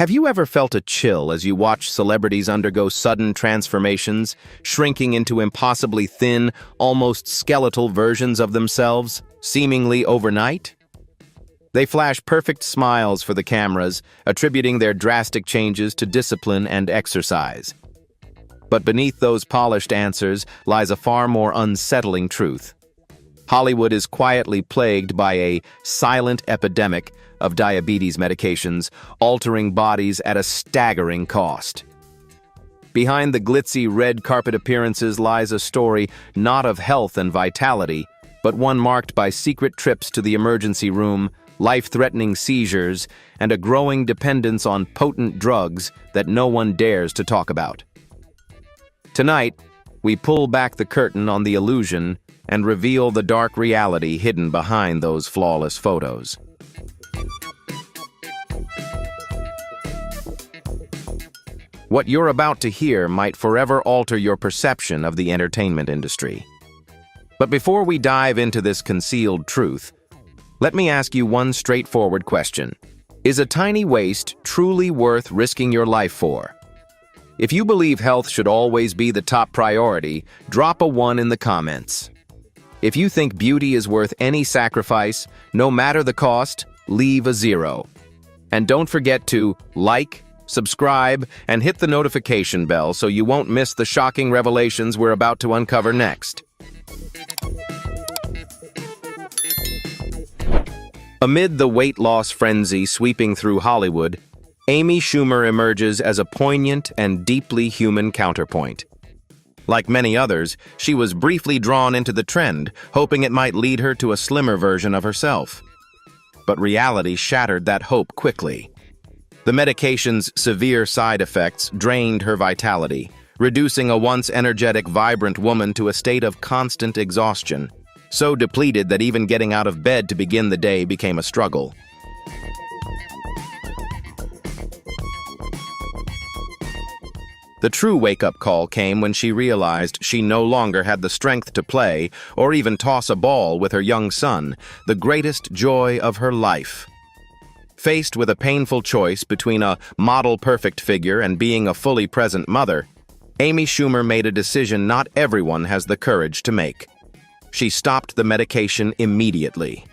Have you ever felt a chill as you watch celebrities undergo sudden transformations, shrinking into impossibly thin, almost skeletal versions of themselves, seemingly overnight? They flash perfect smiles for the cameras, attributing their drastic changes to discipline and exercise. But beneath those polished answers lies a far more unsettling truth. Hollywood is quietly plagued by a silent epidemic of diabetes medications, altering bodies at a staggering cost. Behind the glitzy red carpet appearances lies a story not of health and vitality, but one marked by secret trips to the emergency room, life-threatening seizures, and a growing dependence on potent drugs that no one dares to talk about. Tonight, we pull back the curtain on the illusion and reveal the dark reality hidden behind those flawless photos. What you're about to hear might forever alter your perception of the entertainment industry. But before we dive into this concealed truth, let me ask you one straightforward question. Is a tiny waist truly worth risking your life for? If you believe health should always be the top priority, drop a 1 in the comments. If you think beauty is worth any sacrifice, no matter the cost, leave a 0. And don't forget to like, subscribe, and hit the notification bell so you won't miss the shocking revelations we're about to uncover next. Amid the weight loss frenzy sweeping through Hollywood, Amy Schumer emerges as a poignant and deeply human counterpoint. Like many others, she was briefly drawn into the trend, hoping it might lead her to a slimmer version of herself. But reality shattered that hope quickly. The medication's severe side effects drained her vitality, reducing a once energetic, vibrant woman to a state of constant exhaustion, so depleted that even getting out of bed to begin the day became a struggle. The true wake-up call came when she realized she no longer had the strength to play or even toss a ball with her young son, the greatest joy of her life. Faced with a painful choice between a model-perfect figure and being a fully present mother, Amy Schumer made a decision not everyone has the courage to make. She stopped the medication immediately.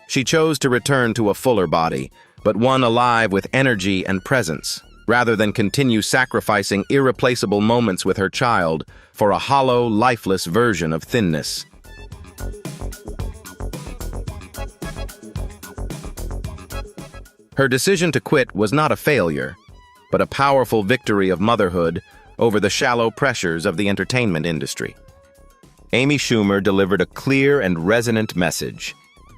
She chose to return to a fuller body, but one alive with energy and presence, rather than continue sacrificing irreplaceable moments with her child for a hollow, lifeless version of thinness. Her decision to quit was not a failure, but a powerful victory of motherhood over the shallow pressures of the entertainment industry. Amy Schumer delivered a clear and resonant message.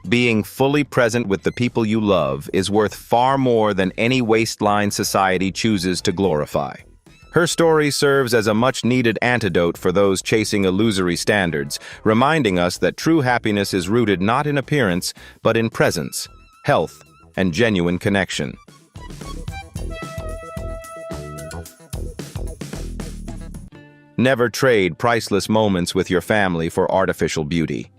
Being fully present with the people you love is worth far more than any waistline society chooses to glorify. Her story serves as a much-needed antidote for those chasing illusory standards, reminding us that true happiness is rooted not in appearance, but in presence, health, and genuine connection. Never trade priceless moments with your family for artificial beauty.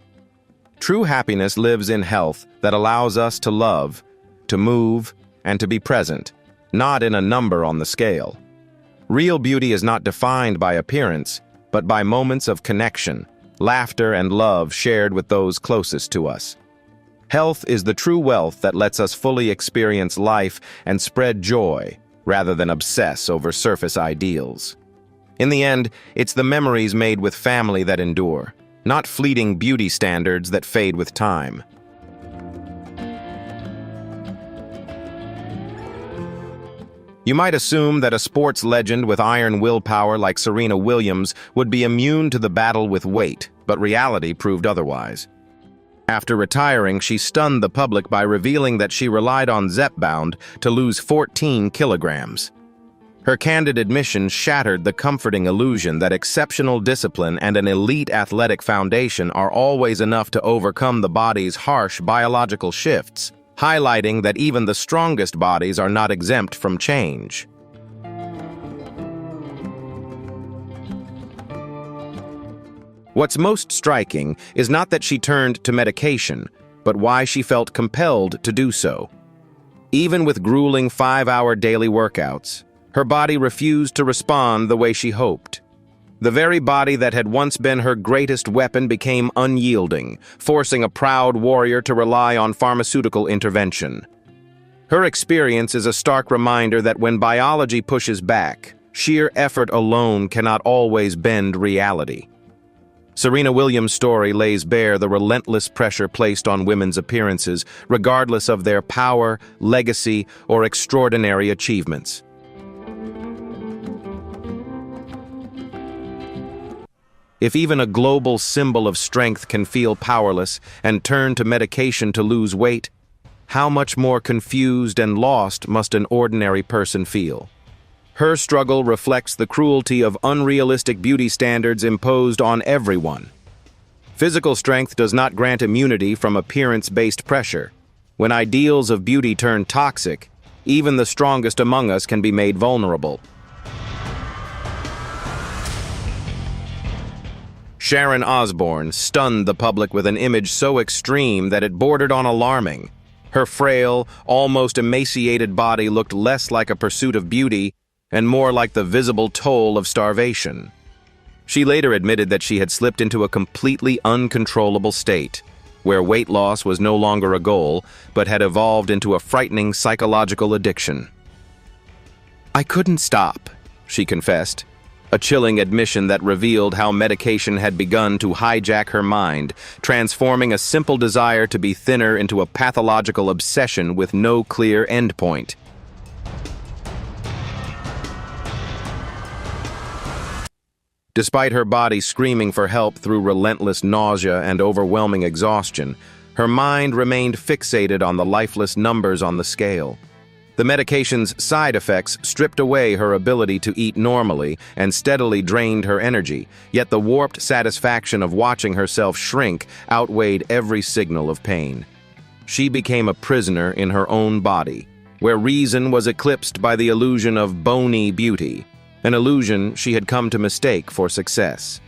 True happiness lives in health that allows us to love, to move, and to be present, not in a number on the scale. Real beauty is not defined by appearance, but by moments of connection, laughter, and love shared with those closest to us. Health is the true wealth that lets us fully experience life and spread joy, rather than obsess over surface ideals. In the end, it's the memories made with family that endure, not fleeting beauty standards that fade with time. You might assume that a sports legend with iron willpower like Serena Williams would be immune to the battle with weight, but reality proved otherwise. After retiring, she stunned the public by revealing that she relied on Zepbound to lose 14 kilograms. Her candid admission shattered the comforting illusion that exceptional discipline and an elite athletic foundation are always enough to overcome the body's harsh biological shifts, highlighting that even the strongest bodies are not exempt from change. What's most striking is not that she turned to medication, but why she felt compelled to do so. Even with grueling 5-hour daily workouts, her body refused to respond the way she hoped. The very body that had once been her greatest weapon became unyielding, forcing a proud warrior to rely on pharmaceutical intervention. Her experience is a stark reminder that when biology pushes back, sheer effort alone cannot always bend reality. Serena Williams' story lays bare the relentless pressure placed on women's appearances, regardless of their power, legacy, or extraordinary achievements. If even a global symbol of strength can feel powerless and turn to medication to lose weight, how much more confused and lost must an ordinary person feel? Her struggle reflects the cruelty of unrealistic beauty standards imposed on everyone. Physical strength does not grant immunity from appearance-based pressure. When ideals of beauty turn toxic, even the strongest among us can be made vulnerable. Sharon Osbourne stunned the public with an image so extreme that it bordered on alarming. Her frail, almost emaciated body looked less like a pursuit of beauty and more like the visible toll of starvation. She later admitted that she had slipped into a completely uncontrollable state, where weight loss was no longer a goal, but had evolved into a frightening psychological addiction. "I couldn't stop," she confessed, a chilling admission that revealed how medication had begun to hijack her mind, transforming a simple desire to be thinner into a pathological obsession with no clear endpoint. Despite her body screaming for help through relentless nausea and overwhelming exhaustion, her mind remained fixated on the lifeless numbers on the scale. The medication's side effects stripped away her ability to eat normally and steadily drained her energy, yet the warped satisfaction of watching herself shrink outweighed every signal of pain. She became a prisoner in her own body, where reason was eclipsed by the illusion of bony beauty, an illusion she had come to mistake for success.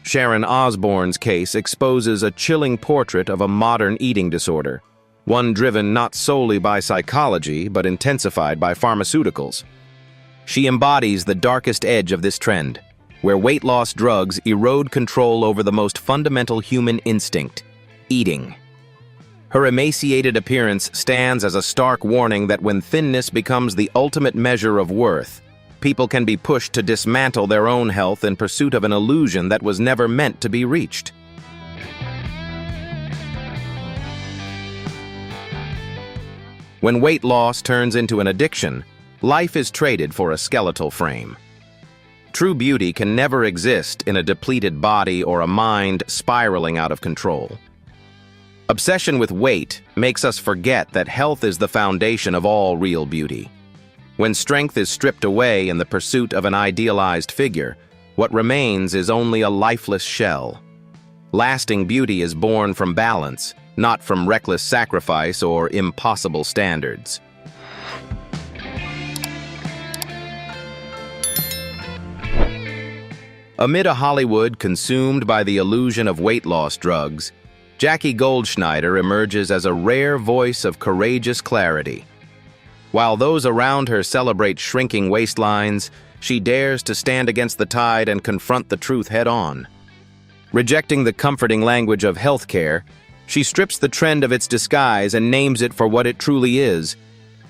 Sharon Osbourne's case exposes a chilling portrait of a modern eating disorder, one driven not solely by psychology but intensified by pharmaceuticals. She embodies the darkest edge of this trend, where weight loss drugs erode control over the most fundamental human instinct, eating. Her emaciated appearance stands as a stark warning that when thinness becomes the ultimate measure of worth, people can be pushed to dismantle their own health in pursuit of an illusion that was never meant to be reached. When weight loss turns into an addiction, life is traded for a skeletal frame. True beauty can never exist in a depleted body or a mind spiraling out of control. Obsession with weight makes us forget that health is the foundation of all real beauty. When strength is stripped away in the pursuit of an idealized figure, what remains is only a lifeless shell. Lasting beauty is born from balance, not from reckless sacrifice or impossible standards. Amid a Hollywood consumed by the illusion of weight loss drugs, Jackie Goldschneider emerges as a rare voice of courageous clarity. While those around her celebrate shrinking waistlines, she dares to stand against the tide and confront the truth head-on. Rejecting the comforting language of healthcare, she strips the trend of its disguise and names it for what it truly is: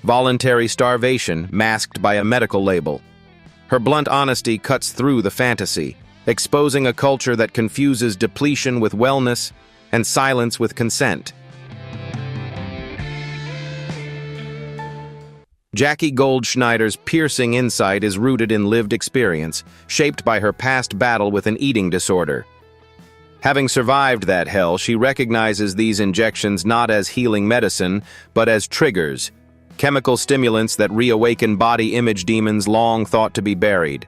voluntary starvation masked by a medical label. Her blunt honesty cuts through the fantasy, exposing a culture that confuses depletion with wellness and silence with consent. Jackie Goldschneider's piercing insight is rooted in lived experience, shaped by her past battle with an eating disorder. Having survived that hell, she recognizes these injections not as healing medicine, but as triggers, chemical stimulants that reawaken body image demons long thought to be buried.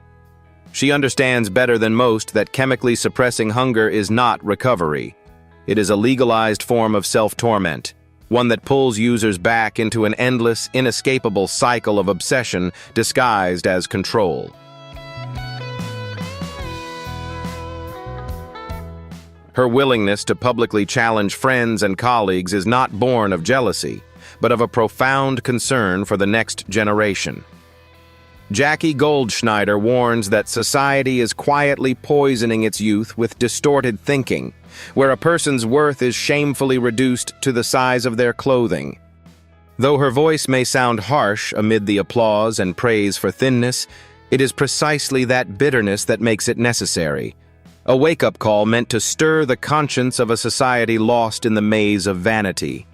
She understands better than most that chemically suppressing hunger is not recovery. It is a legalized form of self-torment, one that pulls users back into an endless, inescapable cycle of obsession disguised as control. Her willingness to publicly challenge friends and colleagues is not born of jealousy, but of a profound concern for the next generation. Jackie Goldschneider warns that society is quietly poisoning its youth with distorted thinking, where a person's worth is shamefully reduced to the size of their clothing. Though her voice may sound harsh amid the applause and praise for thinness, it is precisely that bitterness that makes it necessary. A wake-up call meant to stir the conscience of a society lost in the maze of vanity.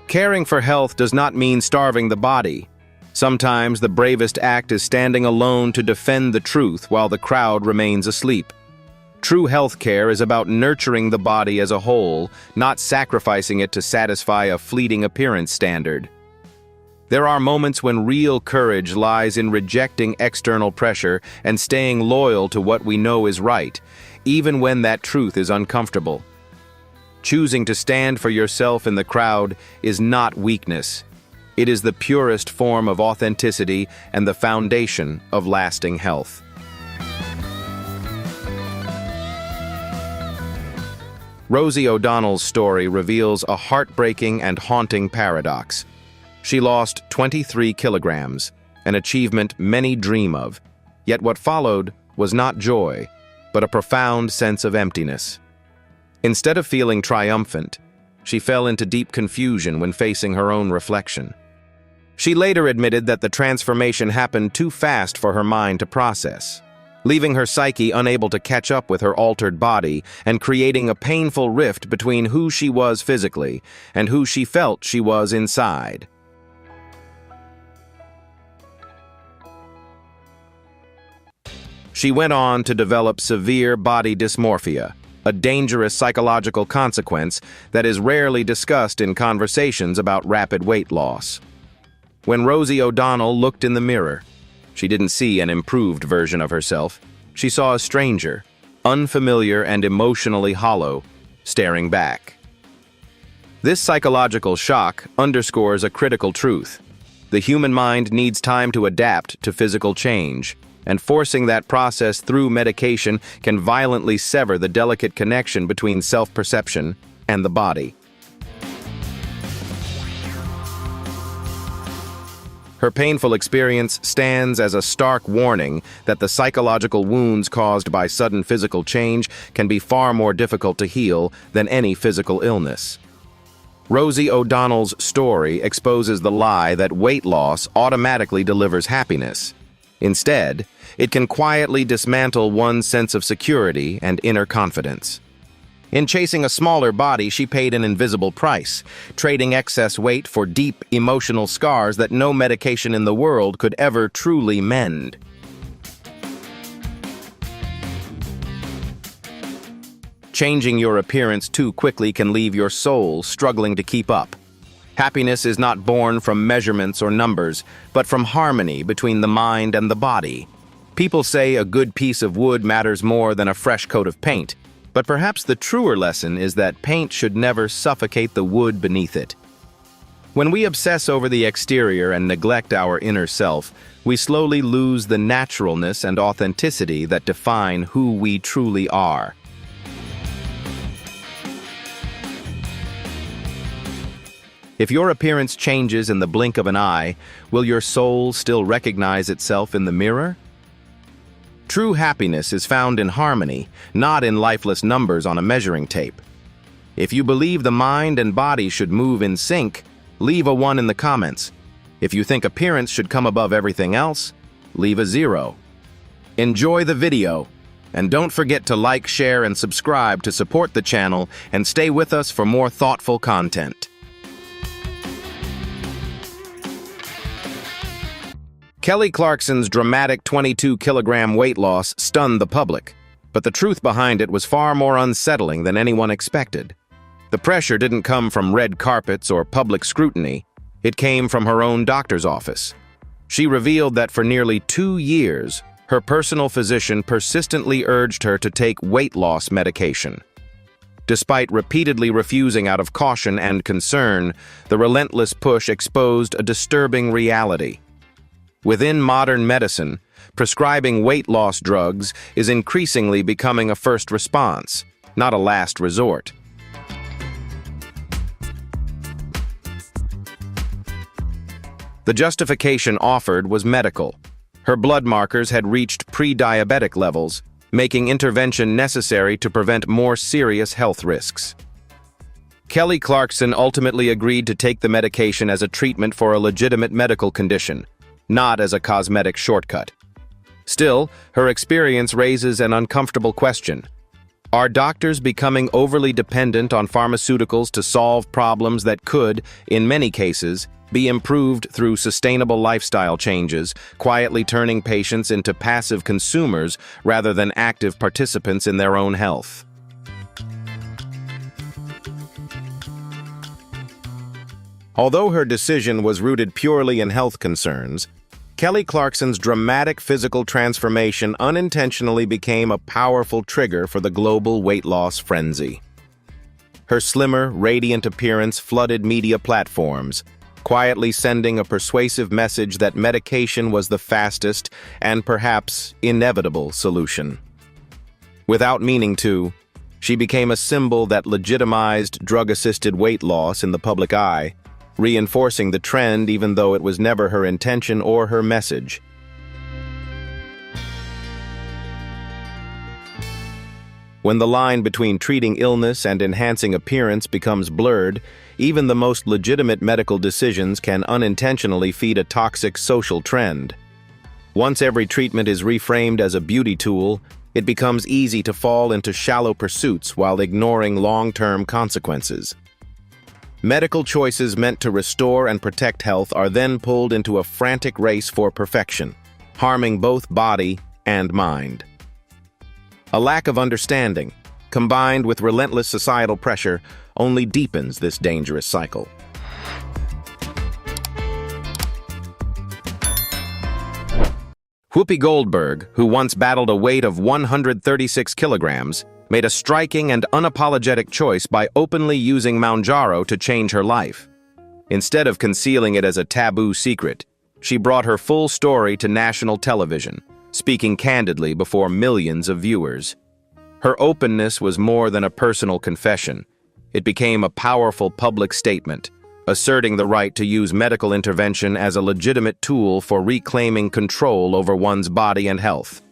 Caring for health does not mean starving the body. Sometimes the bravest act is standing alone to defend the truth while the crowd remains asleep. True health care is about nurturing the body as a whole, not sacrificing it to satisfy a fleeting appearance standard. There are moments when real courage lies in rejecting external pressure and staying loyal to what we know is right, even when that truth is uncomfortable. Choosing to stand for yourself in the crowd is not weakness. It is the purest form of authenticity and the foundation of lasting health. Rosie O'Donnell's story reveals a heartbreaking and haunting paradox. She lost 23 kilograms, an achievement many dream of, yet what followed was not joy, but a profound sense of emptiness. Instead of feeling triumphant, she fell into deep confusion when facing her own reflection. She later admitted that the transformation happened too fast for her mind to process, leaving her psyche unable to catch up with her altered body and creating a painful rift between who she was physically and who she felt she was inside. She went on to develop severe body dysmorphia, a dangerous psychological consequence that is rarely discussed in conversations about rapid weight loss. When Rosie O'Donnell looked in the mirror, she didn't see an improved version of herself. She saw a stranger, unfamiliar and emotionally hollow, staring back. This psychological shock underscores a critical truth. The human mind needs time to adapt to physical change, and forcing that process through medication can violently sever the delicate connection between self-perception and the body. Her painful experience stands as a stark warning that the psychological wounds caused by sudden physical change can be far more difficult to heal than any physical illness. Rosie O'Donnell's story exposes the lie that weight loss automatically delivers happiness. Instead, it can quietly dismantle one's sense of security and inner confidence. In chasing a smaller body, she paid an invisible price, trading excess weight for deep emotional scars that no medication in the world could ever truly mend. Changing your appearance too quickly can leave your soul struggling to keep up. Happiness is not born from measurements or numbers, but from harmony between the mind and the body. People say a good piece of wood matters more than a fresh coat of paint, but perhaps the truer lesson is that paint should never suffocate the wood beneath it. When we obsess over the exterior and neglect our inner self, we slowly lose the naturalness and authenticity that define who we truly are. If your appearance changes in the blink of an eye, will your soul still recognize itself in the mirror? True happiness is found in harmony, not in lifeless numbers on a measuring tape. If you believe the mind and body should move in sync, leave a 1 in the comments. If you think appearance should come above everything else, leave a 0. Enjoy the video, and don't forget to like, share, and subscribe to support the channel and stay with us for more thoughtful content. Kelly Clarkson's dramatic 22-kilogram weight loss stunned the public, but the truth behind it was far more unsettling than anyone expected. The pressure didn't come from red carpets or public scrutiny. It came from her own doctor's office. She revealed that for nearly 2 years, her personal physician persistently urged her to take weight loss medication. Despite repeatedly refusing out of caution and concern, the relentless push exposed a disturbing reality. Within modern medicine, prescribing weight loss drugs is increasingly becoming a first response, not a last resort. The justification offered was medical. Her blood markers had reached pre-diabetic levels, making intervention necessary to prevent more serious health risks. Kelly Clarkson ultimately agreed to take the medication as a treatment for a legitimate medical condition, not as a cosmetic shortcut. Still, her experience raises an uncomfortable question. Are doctors becoming overly dependent on pharmaceuticals to solve problems that could, in many cases, be improved through sustainable lifestyle changes, quietly turning patients into passive consumers rather than active participants in their own health? Although her decision was rooted purely in health concerns, Kelly Clarkson's dramatic physical transformation unintentionally became a powerful trigger for the global weight loss frenzy. Her slimmer, radiant appearance flooded media platforms, quietly sending a persuasive message that medication was the fastest and perhaps inevitable solution. Without meaning to, she became a symbol that legitimized drug-assisted weight loss in the public eye, reinforcing the trend even though it was never her intention or her message. When the line between treating illness and enhancing appearance becomes blurred, even the most legitimate medical decisions can unintentionally feed a toxic social trend. Once every treatment is reframed as a beauty tool, it becomes easy to fall into shallow pursuits while ignoring long-term consequences. Medical choices meant to restore and protect health are then pulled into a frantic race for perfection, harming both body and mind. A lack of understanding, combined with relentless societal pressure, only deepens this dangerous cycle. Whoopi Goldberg, who once battled a weight of 136 kilograms, made a striking and unapologetic choice by openly using Mounjaro to change her life. Instead of concealing it as a taboo secret, she brought her full story to national television, speaking candidly before millions of viewers. Her openness was more than a personal confession. It became a powerful public statement, asserting the right to use medical intervention as a legitimate tool for reclaiming control over one's body and health.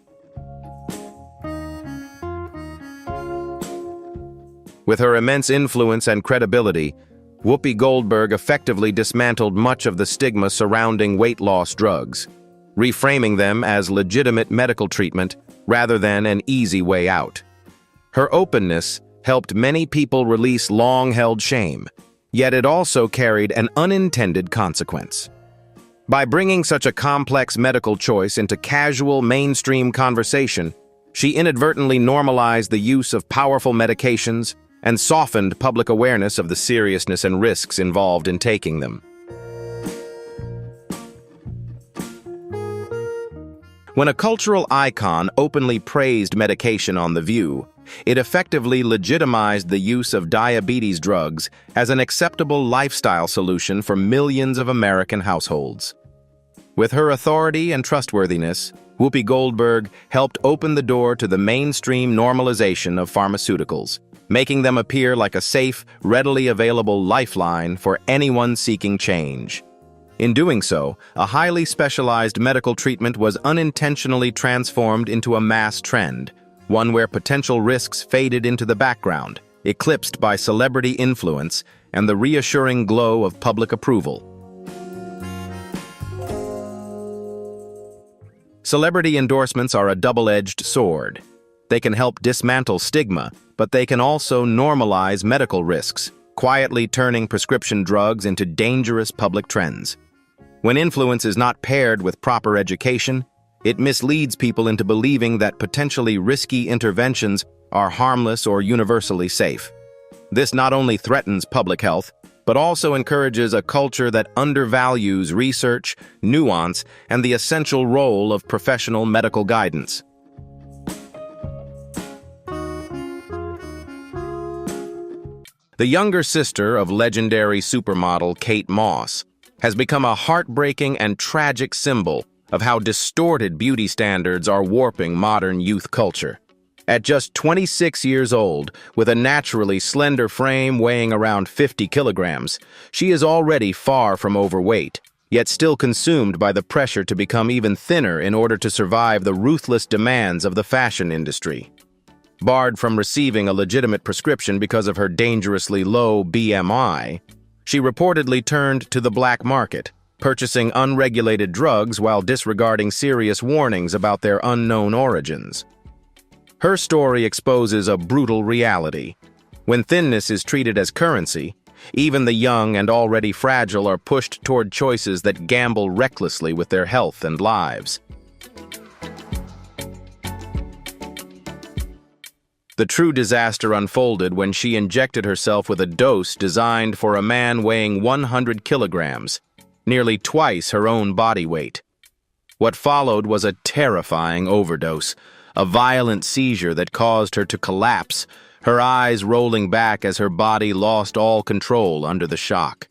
With her immense influence and credibility, Whoopi Goldberg effectively dismantled much of the stigma surrounding weight loss drugs, reframing them as legitimate medical treatment rather than an easy way out. Her openness helped many people release long-held shame, yet it also carried an unintended consequence. By bringing such a complex medical choice into casual, mainstream conversation, she inadvertently normalized the use of powerful medications and softened public awareness of the seriousness and risks involved in taking them. When a cultural icon openly praised medication on The View, it effectively legitimized the use of diabetes drugs as an acceptable lifestyle solution for millions of American households. With her authority and trustworthiness, Whoopi Goldberg helped open the door to the mainstream normalization of pharmaceuticals, making them appear like a safe, readily available lifeline for anyone seeking change. In doing so, a highly specialized medical treatment was unintentionally transformed into a mass trend, one where potential risks faded into the background, eclipsed by celebrity influence and the reassuring glow of public approval. Celebrity endorsements are a double-edged sword. They can help dismantle stigma, but they can also normalize medical risks, quietly turning prescription drugs into dangerous public trends. When influence is not paired with proper education, it misleads people into believing that potentially risky interventions are harmless or universally safe. This not only threatens public health, but also encourages a culture that undervalues research, nuance, and the essential role of professional medical guidance. The younger sister of legendary supermodel Kate Moss has become a heartbreaking and tragic symbol of how distorted beauty standards are warping modern youth culture. At just 26 years old, with a naturally slender frame weighing around 50 kilograms, she is already far from overweight, yet still consumed by the pressure to become even thinner in order to survive the ruthless demands of the fashion industry. Barred from receiving a legitimate prescription because of her dangerously low BMI, she reportedly turned to the black market, purchasing unregulated drugs while disregarding serious warnings about their unknown origins. Her story exposes a brutal reality. When thinness is treated as currency, even the young and already fragile are pushed toward choices that gamble recklessly with their health and lives. The true disaster unfolded when she injected herself with a dose designed for a man weighing 100 kilograms, nearly twice her own body weight. What followed was a terrifying overdose, a violent seizure that caused her to collapse, her eyes rolling back as her body lost all control under the shock.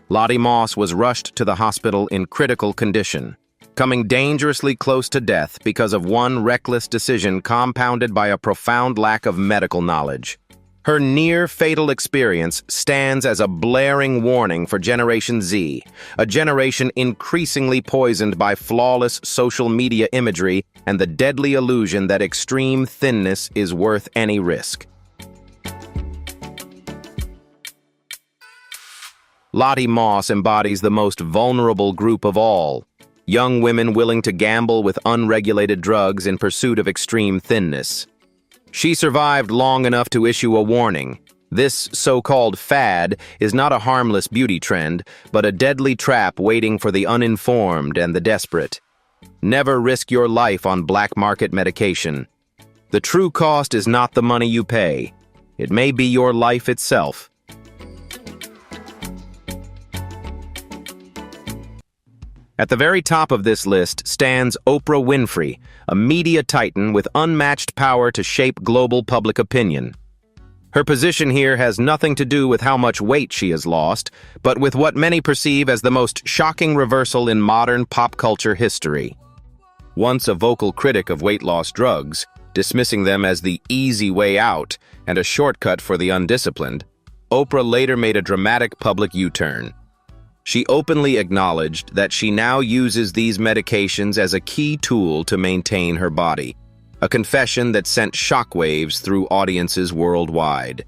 Lottie Moss was rushed to the hospital in critical condition, coming dangerously close to death because of one reckless decision compounded by a profound lack of medical knowledge. Her near-fatal experience stands as a blaring warning for Generation Z, a generation increasingly poisoned by flawless social media imagery and the deadly illusion that extreme thinness is worth any risk. Lottie Moss embodies the most vulnerable group of all, young women willing to gamble with unregulated drugs in pursuit of extreme thinness. She survived long enough to issue a warning. This so-called fad is not a harmless beauty trend, but a deadly trap waiting for the uninformed and the desperate. Never risk your life on black market medication. The true cost is not the money you pay. It may be your life itself. At the very top of this list stands Oprah Winfrey, a media titan with unmatched power to shape global public opinion. Her position here has nothing to do with how much weight she has lost, but with what many perceive as the most shocking reversal in modern pop culture history. Once a vocal critic of weight loss drugs, dismissing them as the easy way out and a shortcut for the undisciplined, Oprah later made a dramatic public U-turn. She openly acknowledged that she now uses these medications as a key tool to maintain her body, a confession that sent shockwaves through audiences worldwide.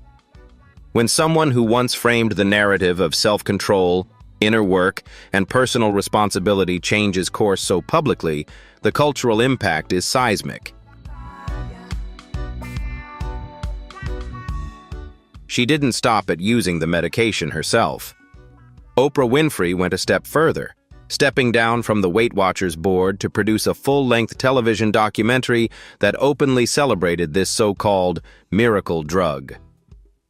When someone who once framed the narrative of self-control, inner work, and personal responsibility changes course so publicly, the cultural impact is seismic. She didn't stop at using the medication herself. Oprah Winfrey went a step further, stepping down from the Weight Watchers board to produce a full-length television documentary that openly celebrated this so-called miracle drug.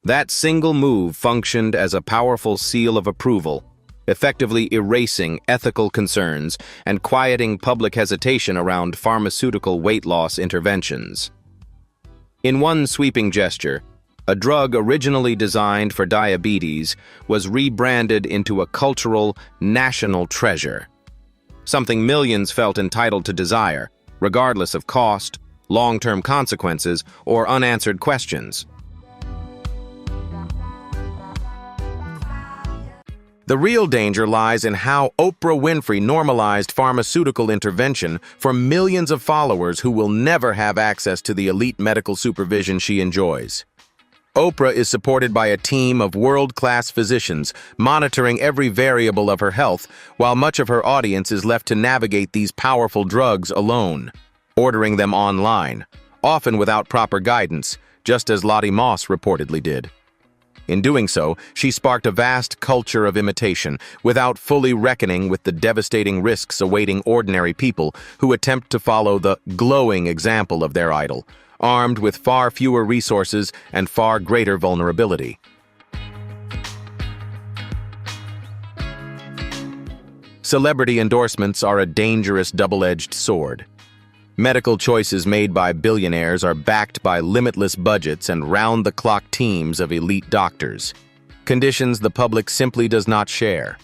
That single move functioned as a powerful seal of approval, effectively erasing ethical concerns and quieting public hesitation around pharmaceutical weight loss interventions. In one sweeping gesture, a drug originally designed for diabetes was rebranded into a cultural, national treasure. Something millions felt entitled to desire, regardless of cost, long-term consequences, or unanswered questions. The real danger lies in how Oprah Winfrey normalized pharmaceutical intervention for millions of followers who will never have access to the elite medical supervision she enjoys. Oprah is supported by a team of world-class physicians monitoring every variable of her health, while much of her audience is left to navigate these powerful drugs alone, ordering them online, often without proper guidance, just as Lottie Moss reportedly did. In doing so, she sparked a vast culture of imitation, without fully reckoning with the devastating risks awaiting ordinary people who attempt to follow the glowing example of their idol, armed with far fewer resources and far greater vulnerability. Celebrity endorsements are a dangerous double-edged sword. Medical choices made by billionaires are backed by limitless budgets and round-the-clock teams of elite doctors, conditions the public simply does not share.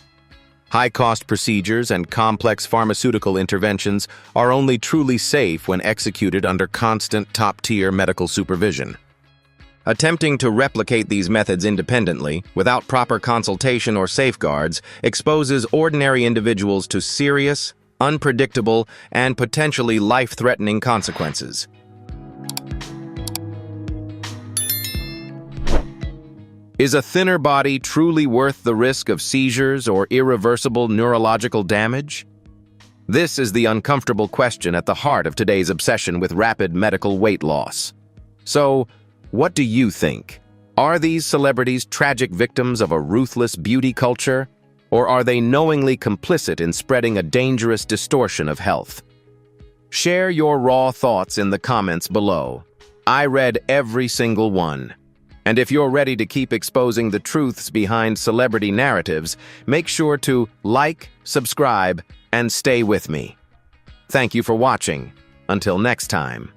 High-cost procedures and complex pharmaceutical interventions are only truly safe when executed under constant top-tier medical supervision. Attempting to replicate these methods independently, without proper consultation or safeguards, exposes ordinary individuals to serious, unpredictable, and potentially life-threatening consequences. Is a thinner body truly worth the risk of seizures or irreversible neurological damage? This is the uncomfortable question at the heart of today's obsession with rapid medical weight loss. So, what do you think? Are these celebrities tragic victims of a ruthless beauty culture? Or are they knowingly complicit in spreading a dangerous distortion of health? Share your raw thoughts in the comments below. I read every single one. And if you're ready to keep exposing the truths behind celebrity narratives, make sure to like, subscribe, and stay with me. Thank you for watching. Until next time.